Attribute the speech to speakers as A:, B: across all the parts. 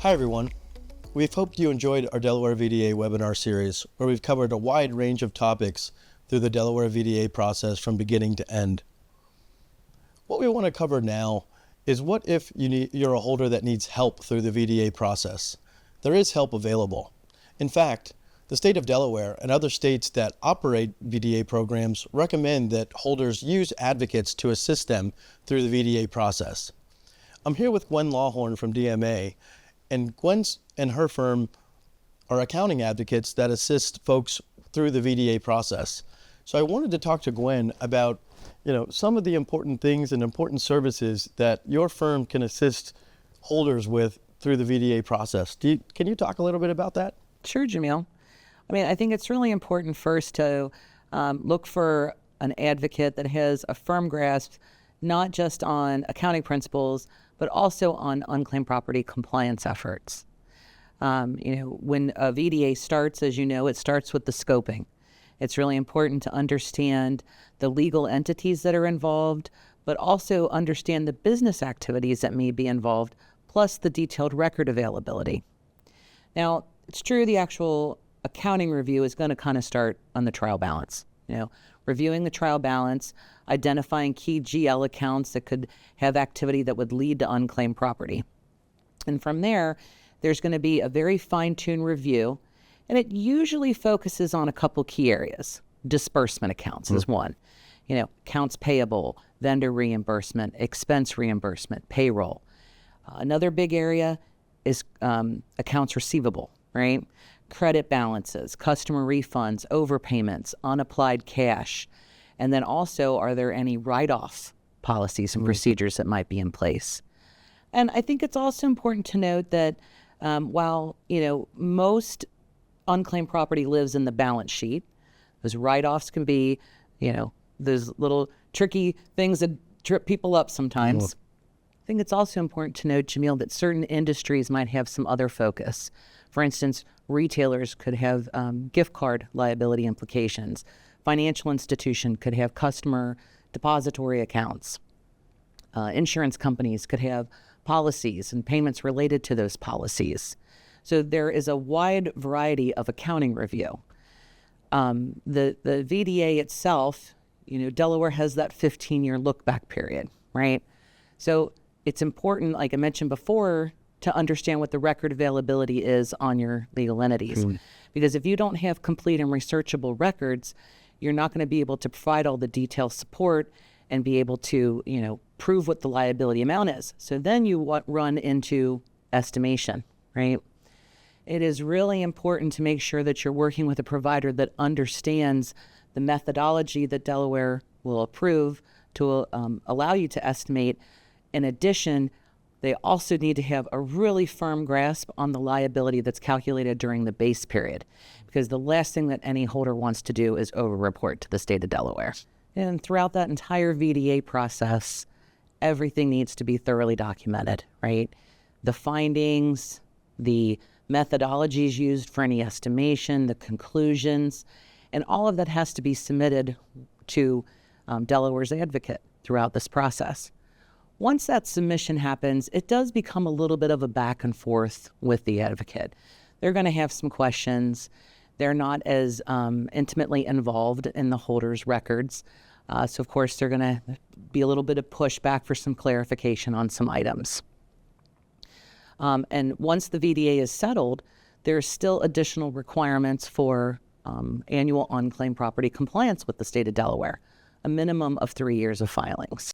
A: Hi everyone. We've hoped you enjoyed our Delaware VDA webinar series, where we've covered a wide range of topics through the Delaware VDA process from beginning to end. What we want to cover now is what if you're a holder that needs help through the VDA process. There is help available. In fact, the state of Delaware and other states that operate VDA programs recommend that holders use advocates to assist them through the VDA process. I'm here with Gwen Lawhorn from DMA, and Gwen and her firm are accounting advocates that assist folks through the VDA process. So I wanted to talk to Gwen about, some of the important things and important services that your firm can assist holders with through the VDA process. Can you talk a little bit about that?
B: Sure, Jamil. I think it's really important first to look for an advocate that has a firm grasp, not just on accounting principles, but also on unclaimed property compliance efforts. When a VDA starts, as you know, it starts with the scoping. It's really important to understand the legal entities that are involved, but also understand the business activities that may be involved, plus the detailed record availability. Now, it's true the actual accounting review is going to kind of start on the trial balance. Reviewing the trial balance, identifying key GL accounts that could have activity that would lead to unclaimed property. And from there, there's going to be a very fine-tuned review, and it usually focuses on a couple key areas. Disbursement accounts is one. Accounts payable, vendor reimbursement, expense reimbursement, payroll. Another big area is accounts receivable, right? Credit balances, customer refunds, overpayments, unapplied cash. And then also, are there any write-off policies and procedures that might be in place? And I think it's also important to note that while, most unclaimed property lives in the balance sheet, those write-offs can be, those little tricky things that trip people up sometimes. I think it's also important to note, Jamil, that certain industries might have some other focus. For instance, retailers could have gift card liability implications. Financial institution could have customer depository accounts. Insurance companies could have policies and payments related to those policies. So there is a wide variety of accounting review. The VDA itself, Delaware has that 15-year look-back period, right? So it's important, like I mentioned before, to understand what the record availability is on your legal entities. Because if you don't have complete and researchable records, you're not going to be able to provide all the detailed support and be able to, prove what the liability amount is. So then you run into estimation, right? It is really important to make sure that you're working with a provider that understands the methodology that Delaware will approve to allow you to estimate. In addition, they also need to have a really firm grasp on the liability that's calculated during the base period, because the last thing that any holder wants to do is over-report to the state of Delaware. And throughout that entire VDA process, everything needs to be thoroughly documented, right? The findings, the methodologies used for any estimation, the conclusions, and all of that has to be submitted to Delaware's advocate throughout this process. Once that submission happens, it does become a little bit of a back and forth with the advocate. They're going to have some questions. They're not as intimately involved in the holder's records. So, of course, they're going to be a little bit of pushback for some clarification on some items. And once the VDA is settled, there's still additional requirements for annual unclaimed property compliance with the state of Delaware, a minimum of 3 years of filings.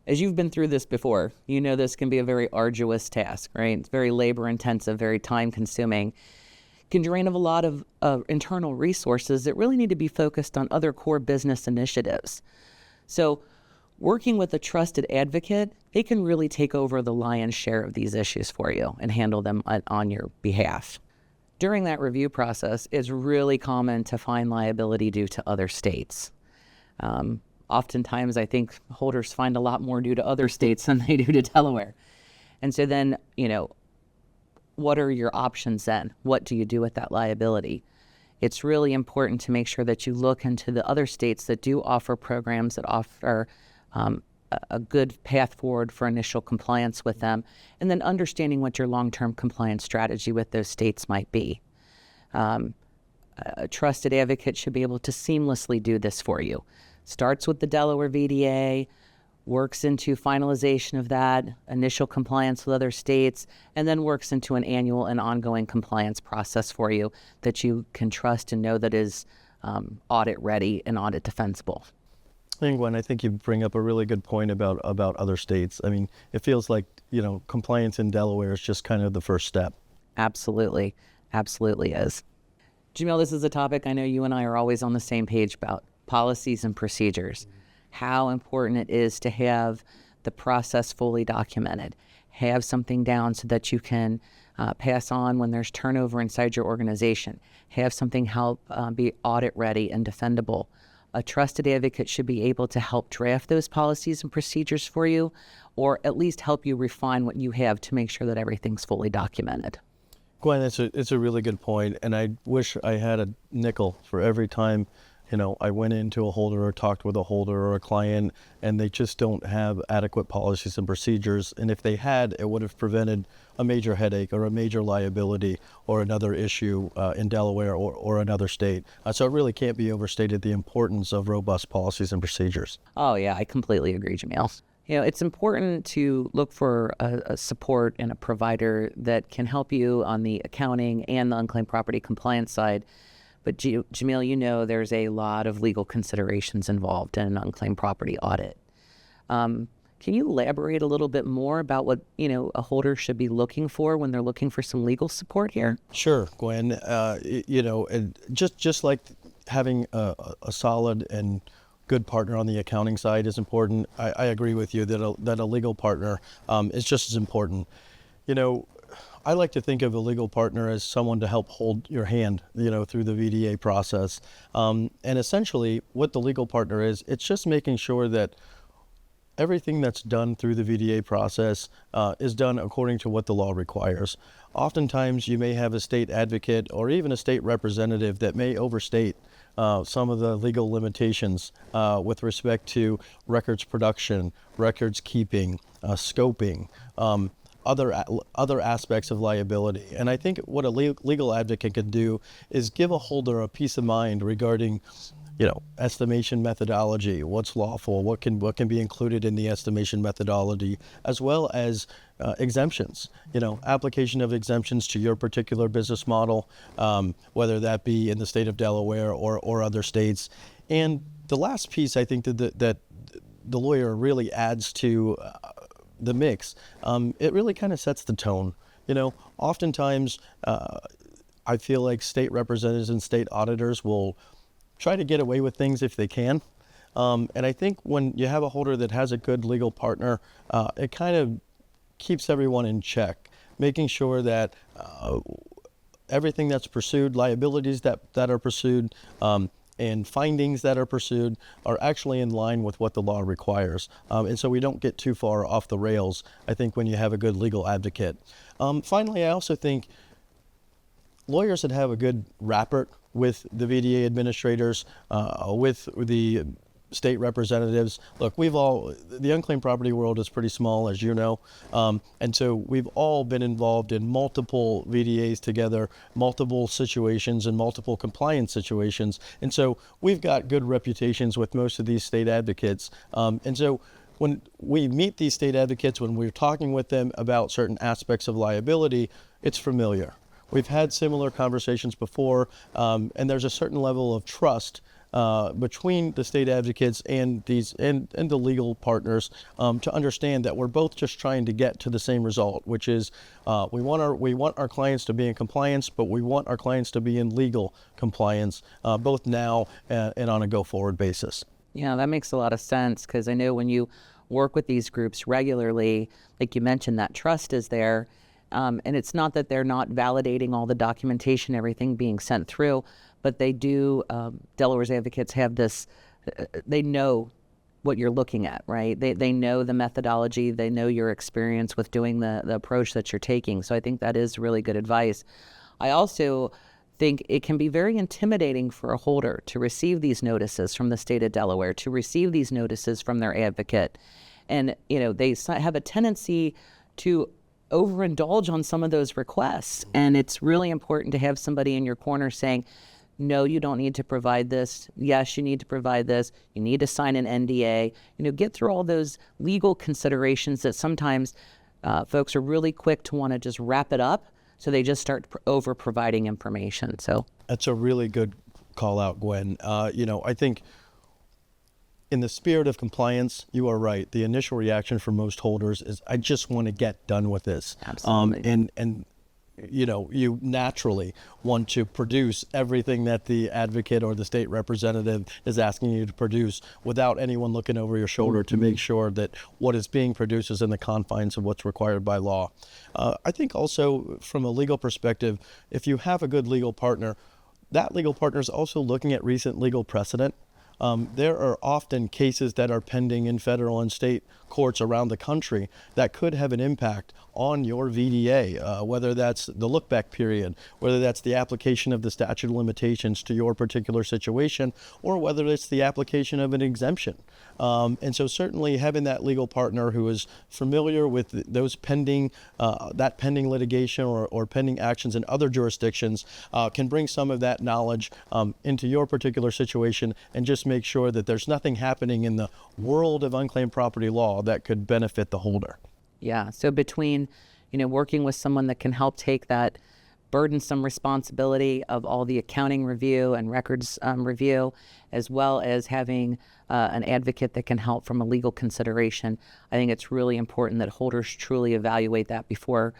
B: As you've been through this before, this can be a very arduous task, right? It's very labor-intensive, very time-consuming. Can drain of a lot of internal resources that really need to be focused on other core business initiatives. So working with a trusted advocate, they can really take over the lion's share of these issues for you and handle them on your behalf. During that review process, it's really common to find liability due to other states. Oftentimes, I think holders find a lot more due to other states than they do to Delaware. And so then, what are your options then? What do you do with that liability? It's really important to make sure that you look into the other states that do offer programs that offer a good path forward for initial compliance with them, and then understanding what your long-term compliance strategy with those states might be. A trusted advocate should be able to seamlessly do this for you. Starts with the Delaware VDA, works into finalization of that, initial compliance with other states, and then works into an annual and ongoing compliance process for you that you can trust and know that is audit ready and audit defensible.
A: And Gwen, I think you bring up a really good point about other states. I mean, it feels like, compliance in Delaware is just kind of the first step.
B: Absolutely. Absolutely is. Jamil, this is a topic I know you and I are always on the same page about: policies and procedures. How important it is to have the process fully documented, have something down so that you can pass on when there's turnover inside your organization, have something help be audit ready and defendable. A trusted advocate should be able to help draft those policies and procedures for you, or at least help you refine what you have to make sure that everything's fully documented.
A: Gwen, it's a really good point, and I wish I had a nickel for every time I went into a holder or talked with a holder or a client and they just don't have adequate policies and procedures. And if they had, it would have prevented a major headache or a major liability or another issue in Delaware or another state. So it really can't be overstated the importance of robust policies and procedures.
B: Oh, yeah, I completely agree, Jamil. It's important to look for a support and a provider that can help you on the accounting and the unclaimed property compliance side. But Jamil, there's a lot of legal considerations involved in an unclaimed property audit. Can you elaborate a little bit more about what, a holder should be looking for when they're looking for some legal support here?
A: Sure, Gwen. And just like having a solid and good partner on the accounting side is important, I agree with you that a legal partner is just as important. I like to think of a legal partner as someone to help hold your hand, through the VDA process. And essentially what the legal partner is, it's just making sure that everything that's done through the VDA process is done according to what the law requires. Oftentimes you may have a state advocate or even a state representative that may overstate some of the legal limitations with respect to records production, records keeping, scoping, other aspects of liability. And I think what a legal advocate can do is give a holder a peace of mind regarding, estimation methodology, what's lawful, what can be included in the estimation methodology, as well as exemptions, application of exemptions to your particular business model, whether that be in the state of Delaware or other states. And the last piece I think that the lawyer really adds to the mix, it really kind of sets the tone. Oftentimes I feel like state representatives and state auditors will try to get away with things if they can. And I think when you have a holder that has a good legal partner, it kind of keeps everyone in check, making sure that everything that's pursued, liabilities that are pursued, and findings that are pursued are actually in line with what the law requires. And so we don't get too far off the rails, I think, when you have a good legal advocate. Finally, I also think lawyers that have a good rapport with the VDA administrators, with the state representatives. Look, the unclaimed property world is pretty small, as you know, and so we've all been involved in multiple VDAs together, multiple situations and multiple compliance situations, and so we've got good reputations with most of these state advocates, and so when we meet these state advocates, when we're talking with them about certain aspects of liability, it's familiar. We've had similar conversations before, and there's a certain level of trust between the state advocates and the legal partners to understand that we're both just trying to get to the same result, which is we want our clients to be in compliance, but we want our clients to be in legal compliance, both now and on a go-forward basis.
B: Yeah, that makes a lot of sense, because I know when you work with these groups regularly, like you mentioned, that trust is there. And it's not that they're not validating all the documentation, everything being sent through, but they do, Delaware's advocates have this, they know what you're looking at, right? They know the methodology, they know your experience with doing the approach that you're taking. So I think that is really good advice. I also think it can be very intimidating for a holder to receive these notices from the state of Delaware, to receive these notices from their advocate. And, they have a tendency to overindulge on some of those requests. And it's really important to have somebody in your corner saying, no, you don't need to provide this. Yes, you need to provide this. You need to sign an NDA. Get through all those legal considerations that sometimes folks are really quick to want to just wrap it up. So they just start over providing information. So
A: that's a really good call out, Gwen. I think in the spirit of compliance, you are right. The initial reaction for most holders is, I just want to get done with this.
B: Absolutely.
A: And you naturally want to produce everything that the advocate or the state representative is asking you to produce without anyone looking over your shoulder to make sure that what is being produced is in the confines of what's required by law. I think also from a legal perspective, if you have a good legal partner, that legal partner is also looking at recent legal precedent. There are often cases that are pending in federal and state courts around the country that could have an impact on your VDA, whether that's the look-back period, whether that's the application of the statute of limitations to your particular situation, or whether it's the application of an exemption. And so certainly having that legal partner who is familiar with those pending litigation or pending actions in other jurisdictions can bring some of that knowledge into your particular situation and just make sure that there's nothing happening in the world of unclaimed property law that could benefit the holder.
B: Yeah. So between, working with someone that can help take that burdensome responsibility of all the accounting review and records review, as well as having an advocate that can help from a legal consideration, I think it's really important that holders truly evaluate that before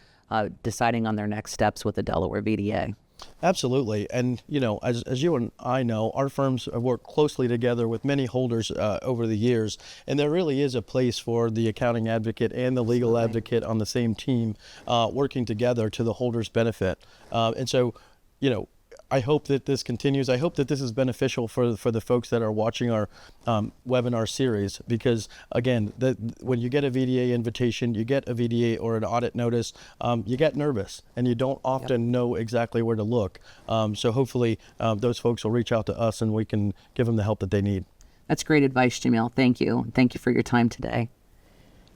B: deciding on their next steps with the Delaware VDA.
A: Absolutely. And, as you and I know, our firms have worked closely together with many holders over the years, and there really is a place for the accounting advocate and the legal advocate on the same team working together to the holder's benefit. And so, I hope that this continues. I hope that this is beneficial for the folks that are watching our webinar series, because again, when you get a VDA invitation, you get a VDA or an audit notice, you get nervous and you don't often know exactly where to look. So hopefully those folks will reach out to us and we can give them the help that they need.
B: That's great advice, Jamil. Thank you. Thank you for your time today.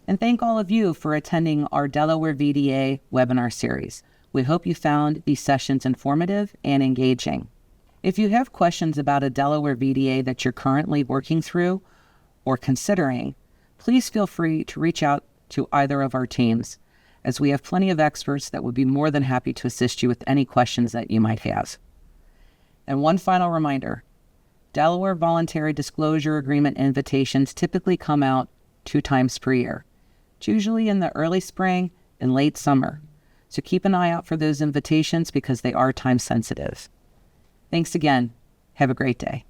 B: And thank all of you for attending our Delaware VDA webinar series. We hope you found these sessions informative and engaging. If you have questions about a Delaware VDA that you're currently working through or considering, please feel free to reach out to either of our teams, as we have plenty of experts that would be more than happy to assist you with any questions that you might have. And one final reminder, Delaware Voluntary Disclosure Agreement invitations typically come out 2 times per year. It's usually in the early spring and late summer. So keep an eye out for those invitations because they are time sensitive. Thanks again. Have a great day.